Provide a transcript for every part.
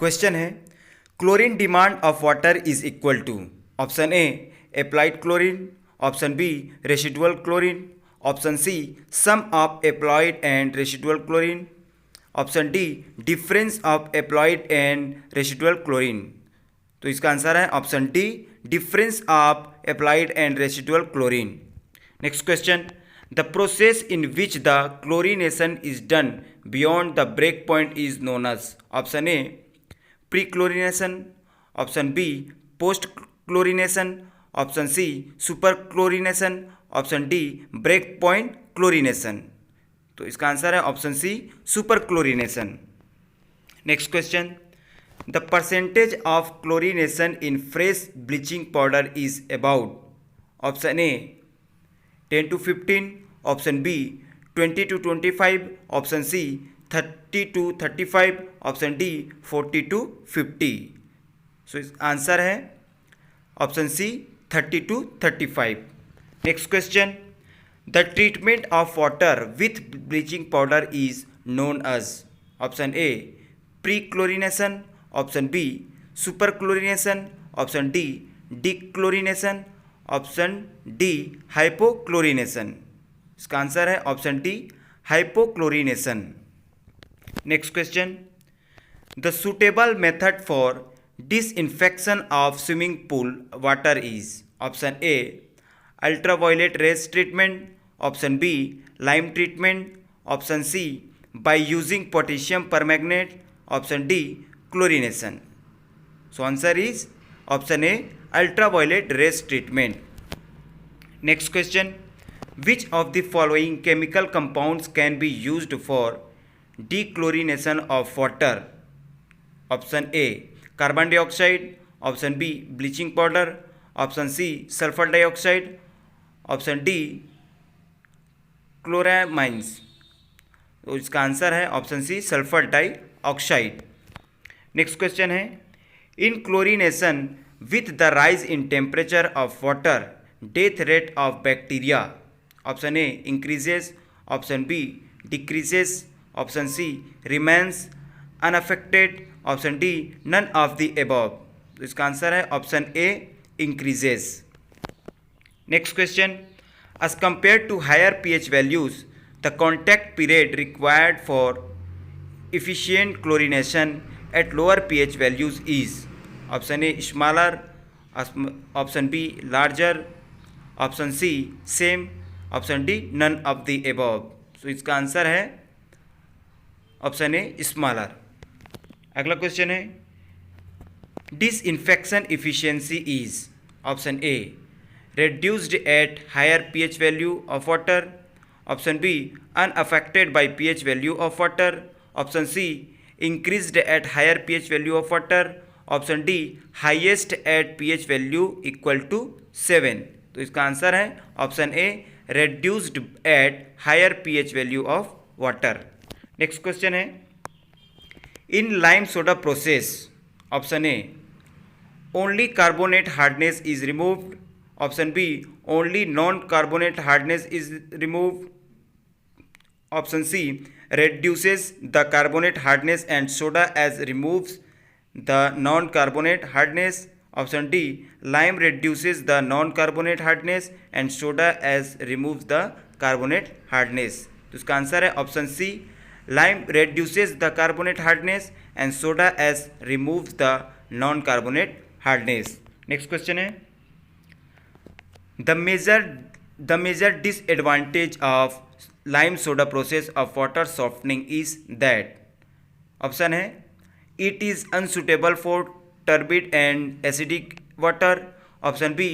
Question है chlorine demand of water is equal to option A applied chlorine, option B residual chlorine, option C sum of applied and residual chlorine, option D difference of applied and residual chlorine. तो इसका answer है option D difference of applied and residual chlorine. Next question the process in which the chlorination is done beyond the break point is known as option A pre chlorination, option B post chlorination, option C super chlorination, option D break point chlorination. तो इसका answer है option C super chlorination. Next question the percentage of chlorination in fresh bleaching powder is about option A 10 to 15, option B 20 to 25, option C 30 to 35, option D 40 to 50। So इस answer है option C 30 to 35। Next question the treatment of water with bleaching powder is known as option A pre chlorination, option B super chlorination, option D dechlorination, option D hypochlorination. इसका answer है option D hypochlorination. Next question the suitable method for disinfection of swimming pool water is option A ultraviolet rays treatment, option B lime treatment, option C by using potassium permanganate, option D chlorination. So answer is option A ultraviolet rays treatment. Next question which of the following chemical compounds can be used for डीक्लोरीनेशन of water option A carbon dioxide, option B bleaching powder, option C sulphur dioxide, option D chloramines. तो इसका answer है option C sulphur dioxide. Next question है in chlorination with the rise in temperature of water death rate of bacteria option A increases, option B decreases, option C remains unaffected, option D none of the above। तो इसका answer है option A increases। Next question as compared to higher pH values the contact period required for efficient chlorination at lower pH values is option A smaller, option B larger, option C same, option D none of the above. So इसका answer है option A smaller. अगला question है disinfection efficiency is option A reduced at higher pH value of water, option B unaffected by pH value of water, option C increased at higher pH value of water, option D highest at pH value equal to 7। तो इसका answer है option A reduced at higher pH value of water. Next question है in lime soda process option A only carbonate hardness is removed, option B only non carbonate hardness is removed, option C reduces the carbonate hardness and soda as removes the non-carbonate hardness, option D lime reduces the non-carbonate hardness and soda as removes the carbonate hardness। तो इसका answer है option C lime reduces the carbonate hardness and soda as removes the non-carbonate hardness। Next question है the major disadvantage of lime soda process of water softening is that option है it is unsuitable for turbid and acidic water, option B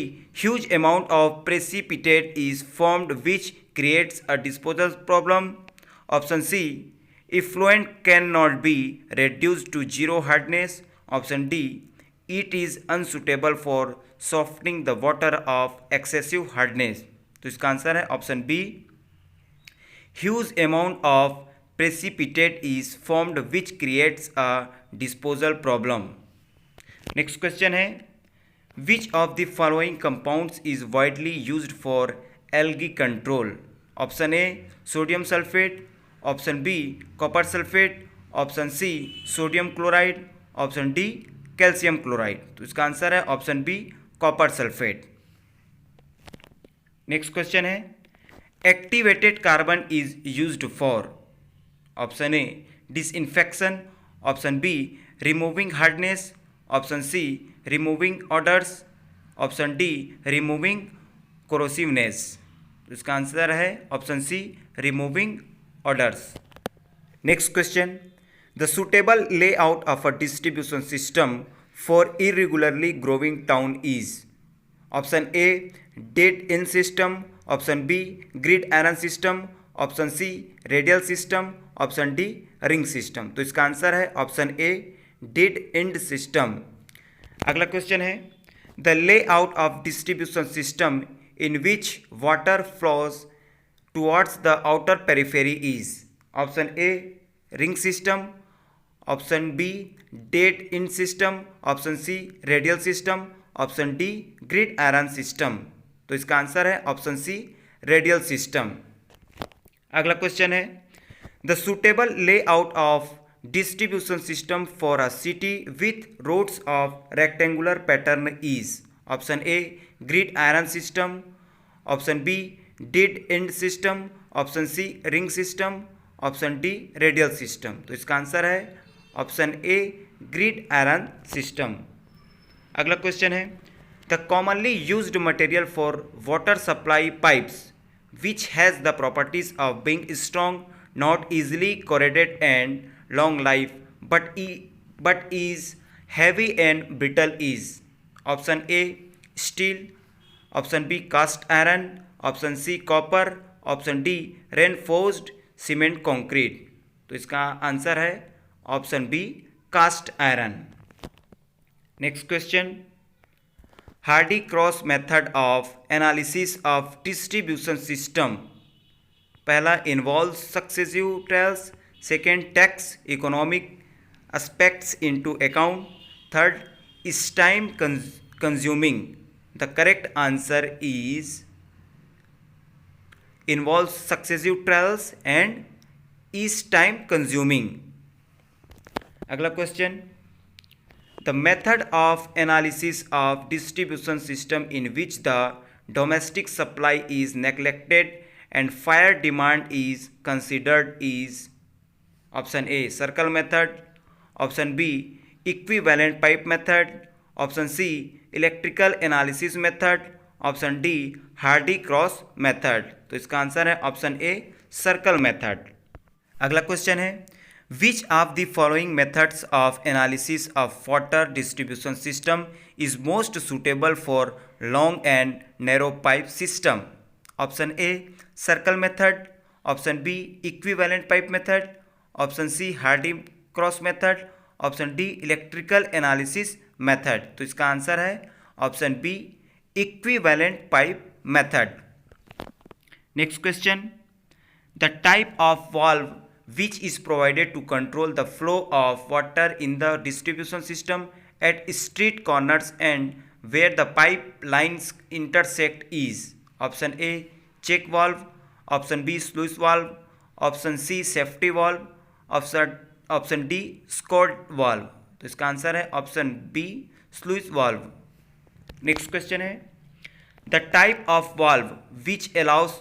huge amount of precipitate is formed which creates a disposal problem, option C effluent cannot be reduced to zero hardness, option D it is unsuitable for softening the water of excessive hardness। तो इसका answer है option B huge amount of precipitate is formed which creates a disposal problem। Next question है which of the following compounds is widely used for algae control, option A sodium sulphate, option B copper sulphate, option C sodium chloride, option D calcium chloride. तो इसका answer है option B copper sulphate. Next question है activated carbon is used for option A disinfection, option B removing hardness, option C removing odours, option D removing corrosiveness. इसका answer है option C removing odours. Next question the suitable layout of a distribution system for irregularly growing town is option A dead end system, option B gridiron system, option C radial system, option D ring system. तो इसका answer है option A dead end system. अगला question है the layout of distribution system in which water flows towards the outer periphery is option A ring system, option B dead end system, option C radial system, option D gridiron system. तो इसका answer है option C radial system. अगला question है the suitable layout of distribution system for a city with roads of rectangular pattern is option A gridiron system, option B dead end system, option C ring system, option D radial system. तो इसका answer है option A gridiron system. अगला question है the commonly used material for water supply pipes which has the properties of being strong, not easily corroded and long life but is heavy and brittle is option A steel, option B cast iron, option C copper, option D reinforced cement concrete। तो इसका answer है option B cast iron. Next question Hardy Cross method of analysis of distribution system पहला involve successive trials, second takes economic aspects into account, third is time consuming. The correct answer is involve successive trials and is time consuming. अगला question the method of analysis of distribution system in which the domestic supply is neglected and fire demand is considered is option A circle method, option B equivalent pipe method, option C electrical analysis method, option D Hardy cross method। तो इसका answer है option A circle method. अगला question है which of the following methods of analysis of water distribution system is most suitable for long and narrow pipe system. Option A circle method, option B equivalent pipe method, option C Hardy Cross method, option D electrical analysis method. तो इसका answer है option B equivalent pipe method. Next question the type of valve which is provided to control the flow of water in the distribution system at street corners and where the pipe lines intersect is option A check valve, option B sluice valve, option C safety valve, option D scored valve। तो इसका answer है option B sluice valve। Next question है the type of valve which allows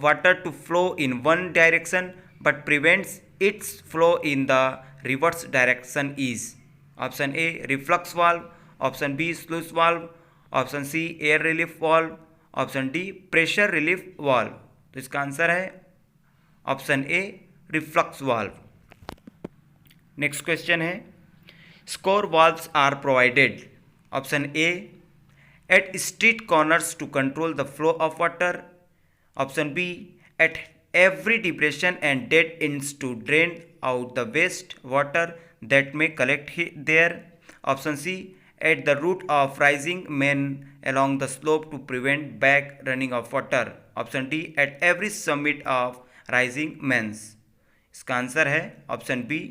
water to flow in one direction but prevents its flow in the reverse direction is option A reflux valve, option B sluice valve, option C air relief valve, option D pressure relief valve. तो इसका answer है option A reflux valve. Next question है scour valves are provided option A at street corners to control the flow of water, option B at every depression and dead ends to drain out the waste water that may collect there, option C at the root of rising main along the slope to prevent back running of water, option D at every summit of rising mains। इसका answer है option B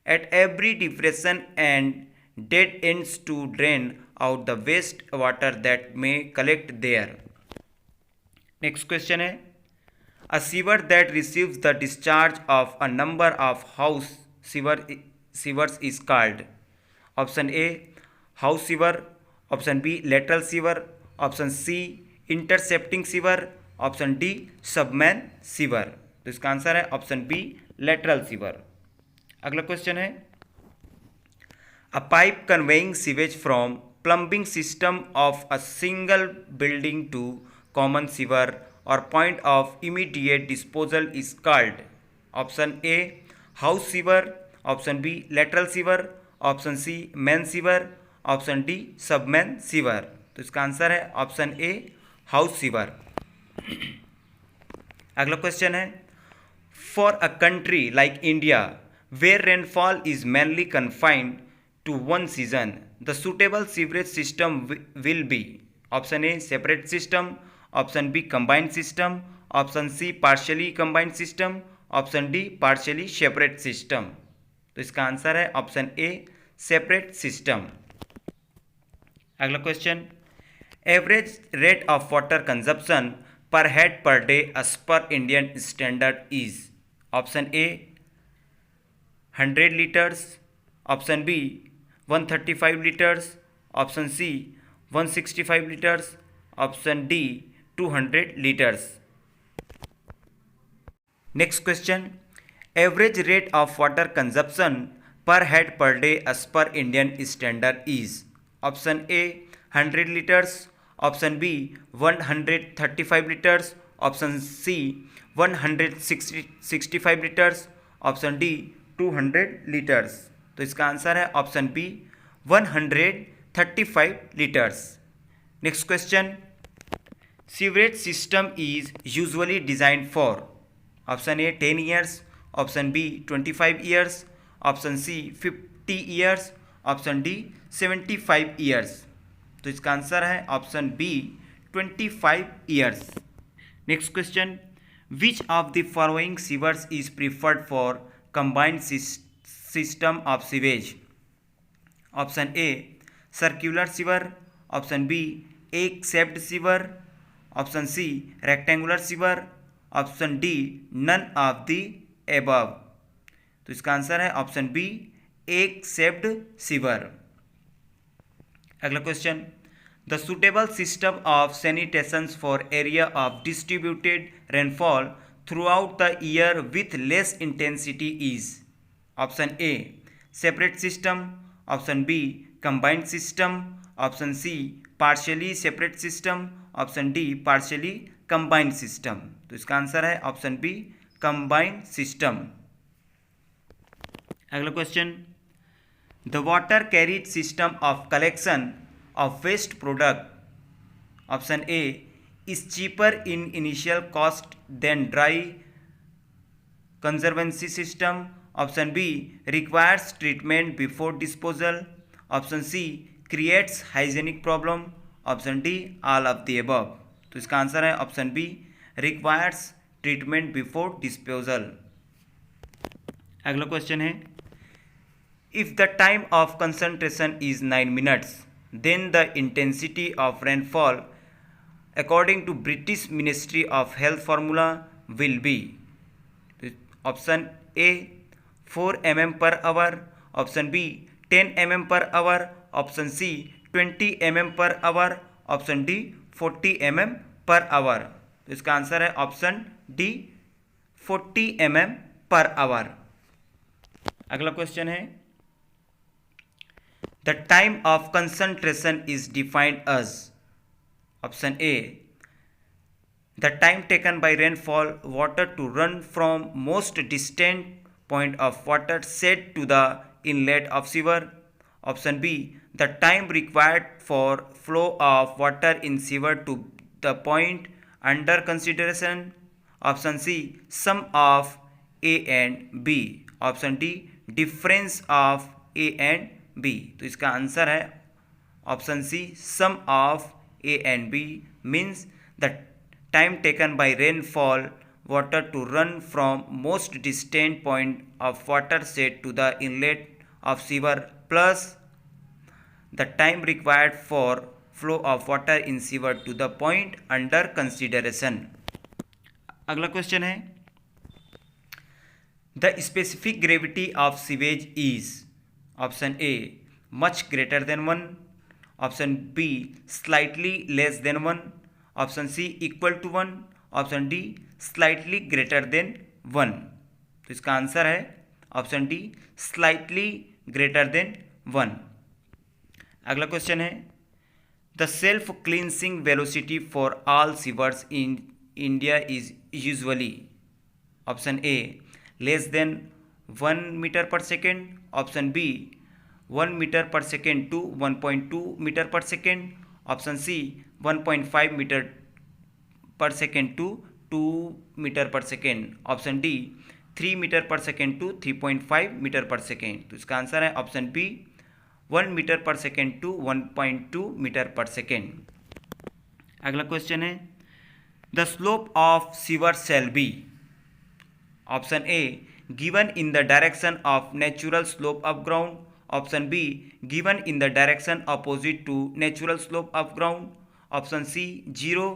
at every depression and dead ends to drain out the waste water that may collect there। Next question है A sewer that receives the discharge of a number of house sewers is called option A house sewer, option B lateral sewer, option C intercepting sewer, option D submain sewer. तो इसका answer है option B lateral sewer. अगला question है a pipe conveying sewage from plumbing system of a single building to common sewer or point of immediate disposal is called option A house sewer, option B lateral sewer, option C main sewer, option D submain sewer। तो इसका answer है option A house sewer. अगला question है for a country like India where rainfall is mainly confined to one season, the suitable sewerage system will be option A separate system, option B combined system, option C partially combined system, option D partially separate system। तो इसका answer है option A separate system. अगला question average rate of water consumption per head per day as per Indian standard is option A 100 litres, option B 135 liters, option C 165 liters, option D 200 liters। Next question average rate of water consumption per head per day as per Indian standard is option A 100 liters, option B 135 liters, option C 165 liters, option D 200 liters। तो इसका answer है option B 135 litres. Next question sewerage system is usually design for option A 10 years, option B 25 years, option C 50 years, option D 75 years. तो इसका answer है option B 25 years. Next question which of the following sewers is preferred for combined system of sewage option A circular sewer, option B egg shaped sewer, option C rectangular sewer, option D none of the above। तो इसका answer है option B egg shaped sewer। अगला question द suitable system of sanitation for area of distributed rainfall throughout the year with less intensity is option A separate system, option B combined system, option C partially separate system, option D partially combined system. तो इसका answer है option B combined system. अगला question the water carriage system of collection of waste product option A is cheaper in initial cost than dry conservancy system, option B requires treatment before disposal, option C creates hygienic problem, option D all of the above. तो इसका answer है option B requires treatment before disposal. अगला question है if the time of concentration is 9 minutes then the intensity of rainfall according to British ministry of health formula will be option A 4 mm per hour, option B 10 mm per hour, option C 20 mm per hour, option D 40 mm per hour। तो इसका answer है option D 40 mm per hour। अगला question है the time of concentration is defined as option A the time taken by rainfall water to run from most distant point of water set to the inlet of sewer, option B the time required for flow of water in sewer to the point under consideration, option C sum of A and B, option D difference of A and B। तो इसका answer है option C sum of A and B means the time taken by rainfall water to run from most distant point of water set to the inlet of sewer plus the time required for flow of water in sewer to the point under consideration। अगला question है the specific gravity of sewage is option A much greater than 1, option B slightly less than 1, option C equal to 1, option D slightly greater than 1। तो इसका answer है option D slightly greater than 1। अगला question है the self cleansing velocity for all sewers in India is usually, option A less than 1 metre per second, option B 1 metre per second to 1.2 metre per second, option C 1.5 metre per second to 2 metre per second, option D 3 metre per second to 3.5 metre per second. तो इसका answer है option B 1 metre per second to 1.2 metre per second. अगला question है the slope of sewer shall be, option A given in the direction of natural slope of ground, option B given in the direction opposite to natural slope of ground, option C 0,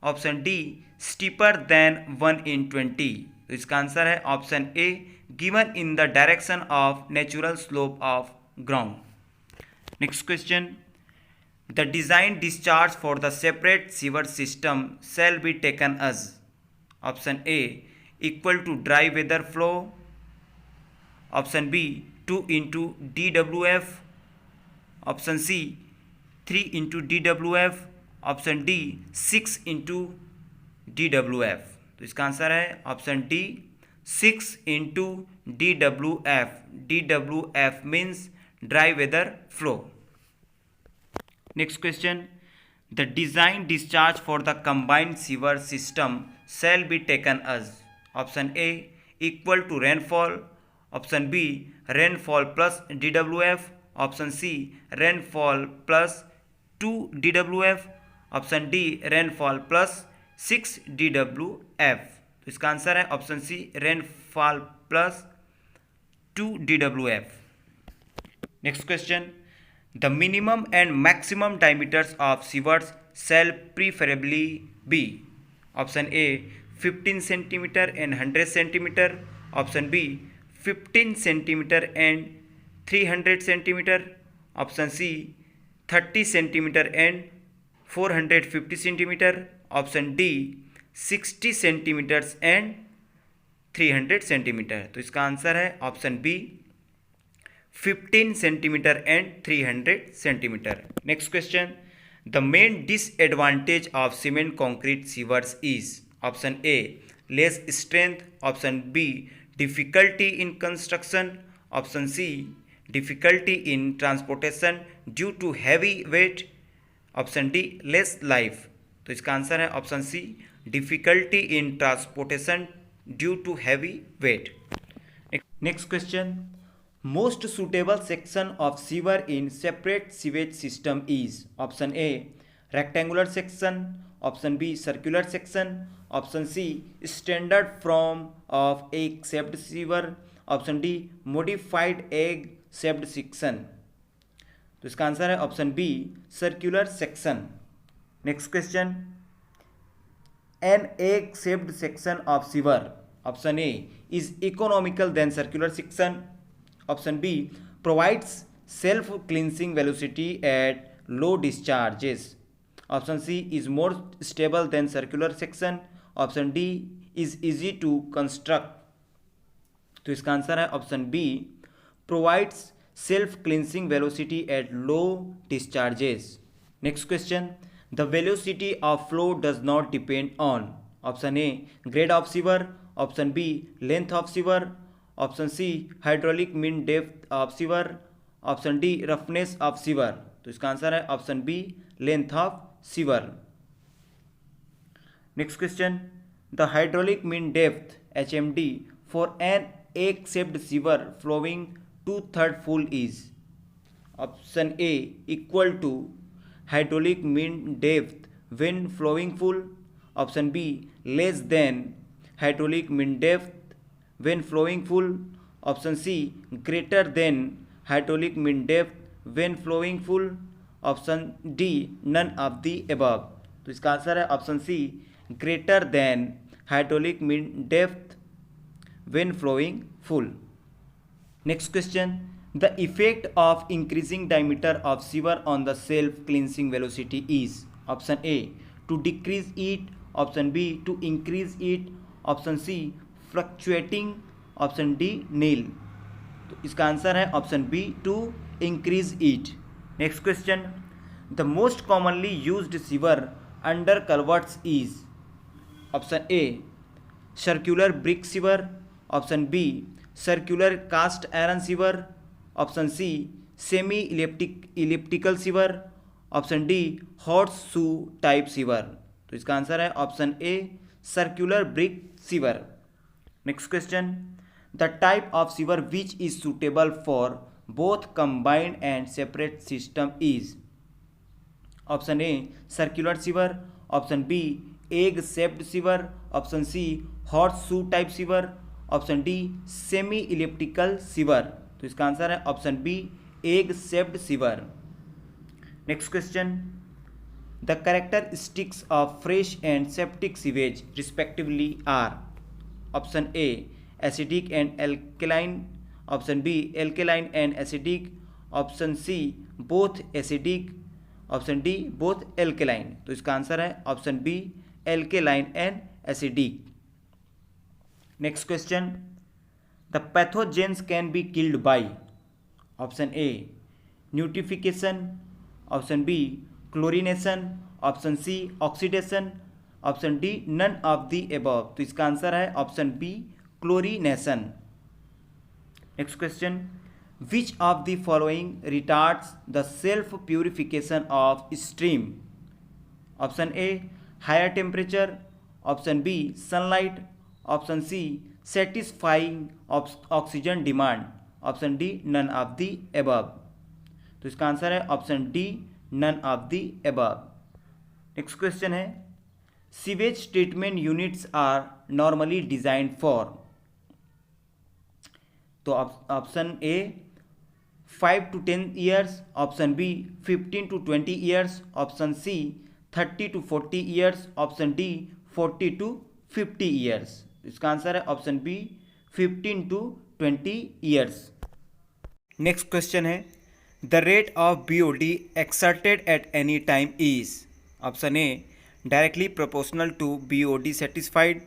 option D steeper than 1/20। तो इसका answer है option A given in the direction of natural slope of ground. Next question the design discharge for the separate sewer system shall be taken as, option A equal to dry weather flow, option B 2 into DWF, option C 3 into DWF, option D 6 into DWF। तो इसका answer है option D 6 into DWF। DWF means dry weather flow. Next question the design discharge for the combined sewer system shall be taken as, option A equal to rainfall, option B rainfall plus DWF, option C rainfall plus 2 DWF, option D rainfall plus 6 DWF। तो इसका answer है option C rainfall plus 2 DWF। Next question the minimum and maximum diameters of sewers shall preferably be, option A 15 centimetre and 100 centimetre, option B 15 centimetre and 300 centimetre, option C 30 centimetre and 450 centimetre, option D 60 centimetres and 300 centimetre. तो इसका answer है option B 15 centimetre and 300 centimetre. Next question the main disadvantage of cement concrete sewers is, option A less strength, option B difficulty in construction, option C difficulty in transportation due to heavy weight, option D less life. तो इसका answer है option C difficulty in transportation due to heavy weight. Next question most suitable section of sewer in separate sewage system is, option A rectangular section, option B circular section, option C standard form of egg shaped sewer, option D modified egg shaped section. तो इसका answer है option B circular section. Next question an egg shaped section of sewer, option A is economical than circular section, option B provides self cleansing velocity at low discharges, option C is more stable than circular section, option D is easy to construct. तो इसका answer है option B provides self cleansing velocity at low discharges. Next question the velocity of flow does not depend on, option A grade of sewer, option B length of sewer, option C hydraulic mean depth of sewer, option D roughness of sewer. तो इसका answer है option B length of sewer. Next question the hydraulic mean depth HMD for an egg shaped sewer flowing 2/3 full is, option A equal to hydraulic mean depth when flowing full, option B less than hydraulic mean depth when flowing full, option C greater than hydraulic mean depth when flowing full, option D none of the above. तो इसका answer है option C greater than hydraulic mean depth when flowing full। Next question The effect of increasing diameter of sieve on the self-cleansing velocity is option A to decrease it, option B to increase it, option C fluctuating, option D nil. तो इसका answer है option B to increase it. Next question. The most commonly used sewer under culverts is option A circular brick sewer, option B circular cast iron sewer, option C semi elliptical sewer, option D horseshoe type sewer. तो इसका answer है option A circular brick sewer. Next question. The type of sewer which is suitable for both combined and separate system is option A circular sewer, option B egg shaped sewer, option C horseshoe type sewer, option D semi elliptical sewer. तो इसका answer है option B egg shaped sewer. Next question. The characteristics of fresh and septic sewage respectively are option A acidic and alkaline, option B alkaline and acidic, option C both acidic, option D both alkaline. तो इसका answer है option B alkaline and acidic. Next question. The pathogens can be killed by option A nitrification, option B chlorination, option C oxidation, option D none of the above. तो इसका answer है option B chlorination. Next question. Which of the following retards the self purification of stream option A higher temperature, option B sunlight, option C satisfying oxygen demand, option D none of the above. तो इसका answer है option D none of the above. Next question है. Sewage treatment units are normally designed for तो option A 5 to 10 years, option B 15 to 20 years, option C 30 to 40 years, option D 40 to 50 years. इसका answer है option B 15 to 20 years. Next question है. The rate of BOD exerted at any time is option A directly proportional to BOD satisfied,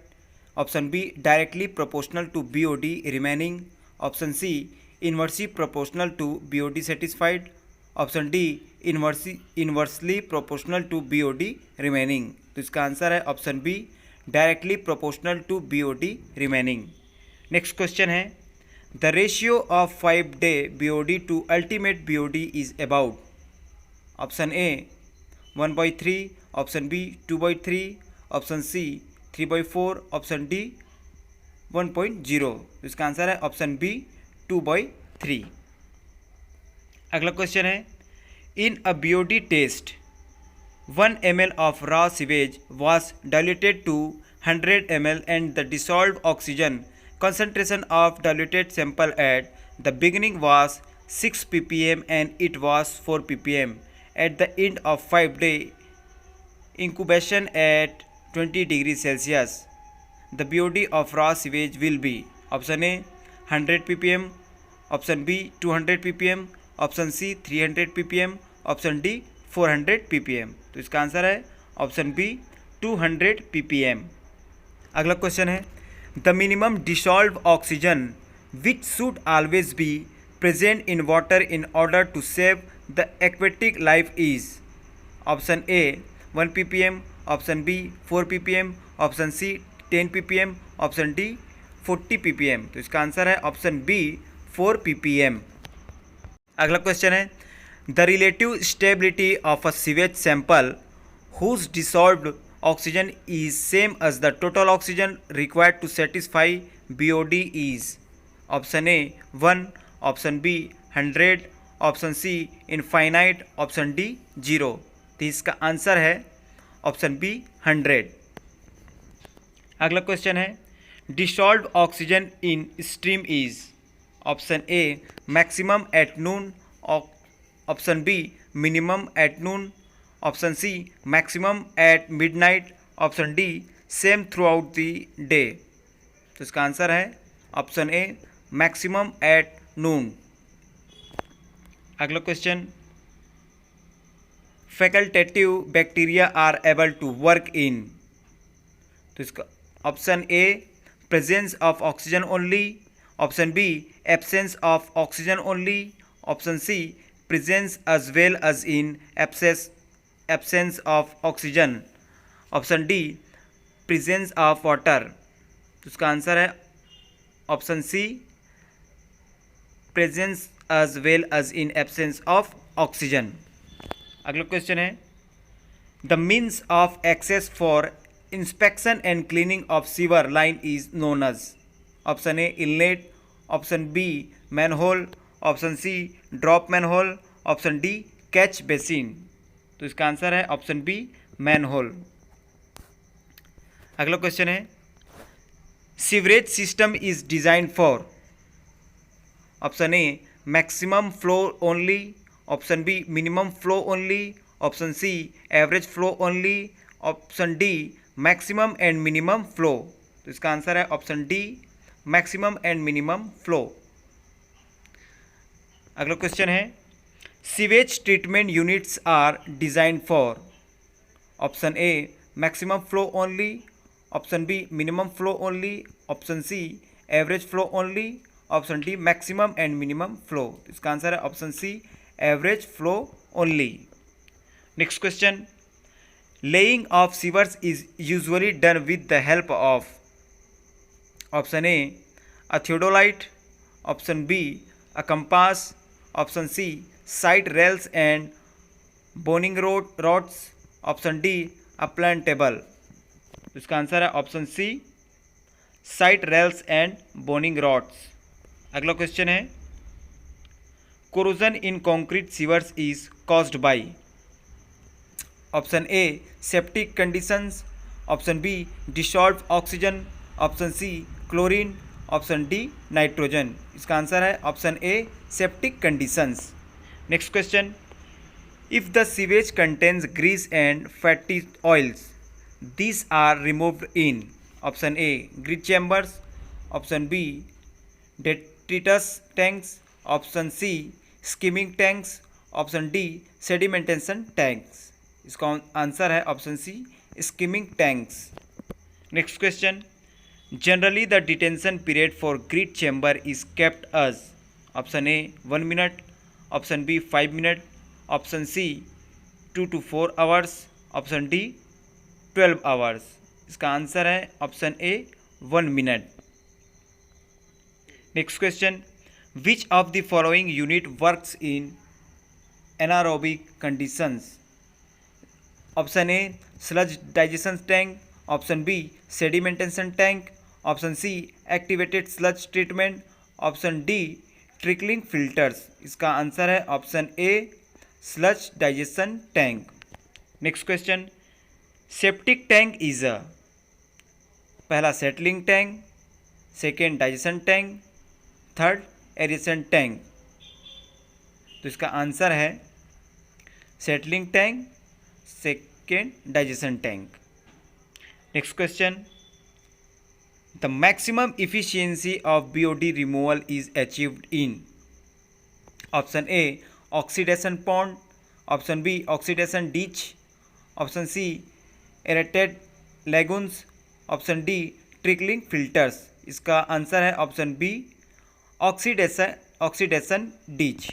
option B directly proportional to BOD remaining, option C inversely proportional to BOD satisfied, option D inversely proportional to BOD remaining. तो इसका answer है option B directly proportional to BOD remaining. Next question है. The ratio of 5-day BOD to ultimate BOD is about option A 1/3, option B 2/3, option C 3/4, option D 1.0. इसका answer है option B 2/3. अगला question है. इन अ BOD test 1 ml of raw sewage was diluted to 100 ml and the dissolved oxygen concentration of diluted sample at the beginning was 6 ppm and it was 4 ppm at the end of 5-day incubation at 20 degrees Celsius. The BOD of raw sewage will be option A 100 ppm, option B 200 ppm, option C 300 ppm, option D 400 ppm. तो इसका answer है option B 200 ppm. अगला question है. The minimum dissolve oxygen which should always be present in water in order to save the aquatic life is option A 1 ppm, option B 4 ppm, option C 10 ppm, option D 40 ppm. तो इसका answer है option B 4 ppm. अगला question है. The relative stability of a sewage sample whose dissolved oxygen is same as the total oxygen required to satisfy BOD is option A 1, option B 100, option C infinite, option D 0. तो इसका answer है option B 100. अगला question है. Dissolved oxygen in stream is option A maximum at noon, option B minimum at noon, option C maximum at midnight, option D same throughout the day. तो इसका answer है option A maximum at noon. अगला question, facultative bacteria are able to work in, तो इसका option A presence of oxygen only, option B absence of oxygen only, option C presence as well as in absence of oxygen, option D presence of water. तो इसका answer है option C presence as well as in absence of oxygen. अगला question है, the means of access for inspection and cleaning of sewer line is known as, option A inlet, option B manhole, option C drop manhole, option D catch basin. तो इसका answer है option B manhole. अगला question है, sewerage system is design for, option A maximum flow only, option B minimum flow only, option C average flow only, option D maximum and minimum flow. तो इसका answer है option D maximum and minimum flow. अगला question है, sewage treatment units are design for, option A maximum flow only, option B minimum flow only, option C average flow only, option D maximum and minimum flow. इसका answer है option C average flow only. Next question, laying of sewers is usually done with the help of, option A a theodolite, option B a compass, option C side rails and boning rods, option D a plane table. इसका answer है option C side rails and boning rods. अगला question है, corrosion in concrete sewers is caused by, option A septic conditions, option B dissolved oxygen, option C chlorine, option D nitrogen। इसका answer है option A septic conditions। Next question, if the sewage contains grease and fatty oils, these are removed in, option A grit chambers, option B detritus tanks, option C skimming tanks, option D sedimentation tanks. इसका answer है option C skimming tanks. Next question, generally the detention period for grit chamber is kept as, option A 1 minute, option B 5 minute, option C 2 to 4 hours, option D 12 hours. इसका answer है option A 1 minute. Next question, which of the following unit works in anaerobic conditions, option A sludge digestion tank, option B sedimentation tank, option C activated sludge treatment, option D trickling filters। इसका answer है option A sludge digestion tank। Next question, septic tank is a, पहला settling tank, second digestion tank, third aeration tank. तो इसका answer है settling tank, second digestion tank. Next question, the maximum efficiency of BOD removal is achieved in, option A oxidation pond, option B oxidation ditch, option C aerated lagoons, option D trickling filters. इसका answer है option B oxidation ditch.